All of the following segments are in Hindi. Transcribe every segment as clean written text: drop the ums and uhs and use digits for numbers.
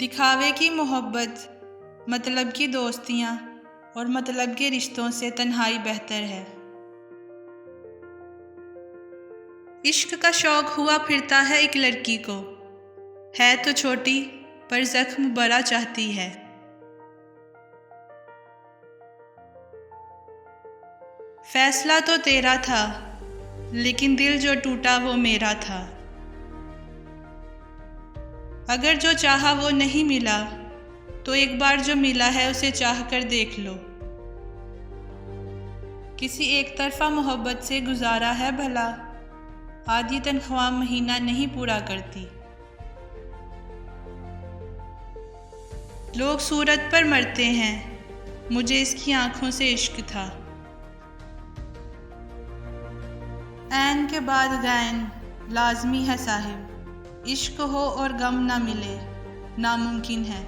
दिखावे की मोहब्बत, मतलब की दोस्तियाँ और मतलब के रिश्तों से तन्हाई बेहतर है। इश्क का शौक हुआ फिरता है एक लड़की को, है तो छोटी पर जख्म बड़ा चाहती है। फैसला तो तेरा था, लेकिन दिल जो टूटा वो मेरा था। अगर जो चाहा वो नहीं मिला, तो एक बार जो मिला है उसे चाह कर देख लो। किसी एक तरफा मोहब्बत से गुजारा है भला, आधी तनख्वाह महीना नहीं पूरा करती। लोग सूरत पर मरते हैं, मुझे इसकी आंखों से इश्क था। ऐन के बाद गैन लाजमी है साहिब, इश्क हो और गम ना मिले नामुमकिन है।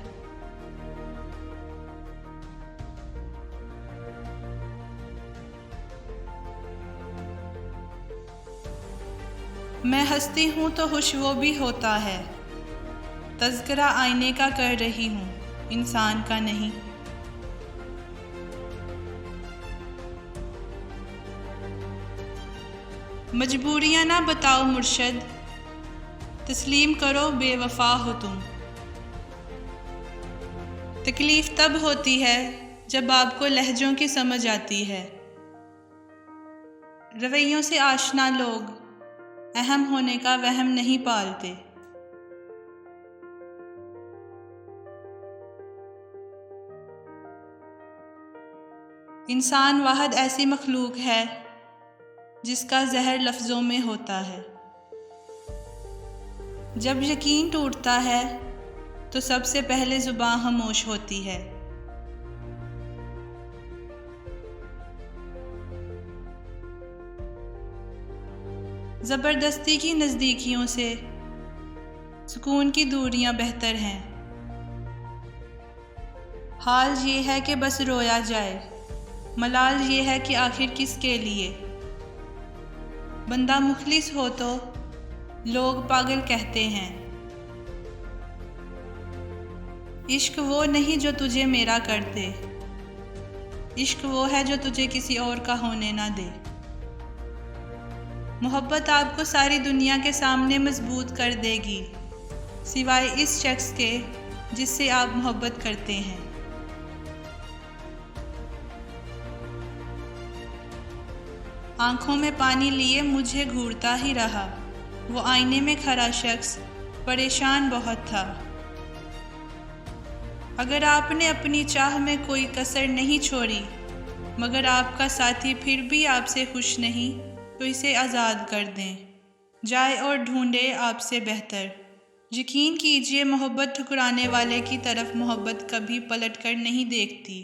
मैं हंसती हूँ तो खुश वो भी होता है, तज़किरा आईने का कर रही हूँ, इंसान का नहीं। मजबूरियाँ ना बताओ मुर्शद, तस्लीम करो बेवफा हो तुम। तकलीफ तब होती है जब आपको लहजों की समझ आती है। रवैयों से आशना लोग अहम होने का वहम नहीं पालते। इंसान वाहद ऐसी मखलूक है जिसका जहर लफ्ज़ों में होता है। जब यकीन टूटता है तो सबसे पहले ज़ुबान खामोश होती है। ज़बरदस्ती की नज़दीकियों से सुकून की दूरियां बेहतर हैं। हाल ये है कि बस रोया जाए, मलाल ये है कि आखिर किसके लिए। बंदा मुखलिस हो तो लोग पागल कहते हैं। इश्क वो नहीं जो तुझे मेरा कर दे, इश्क वो है जो तुझे किसी और का होने ना दे। मोहब्बत आपको सारी दुनिया के सामने मजबूत कर देगी, सिवाय इस शख्स के जिससे आप मोहब्बत करते हैं। आंखों में पानी लिए मुझे घूरता ही रहा, वो आईने में खड़ा शख्स परेशान बहुत था। अगर आपने अपनी चाह में कोई कसर नहीं छोड़ी, मगर आपका साथी फिर भी आपसे खुश नहीं, तो इसे आज़ाद कर दें, जाए और ढूंढे आपसे बेहतर। यकीन कीजिए, मोहब्बत ठुकराने वाले की तरफ मोहब्बत कभी पलट कर नहीं देखती।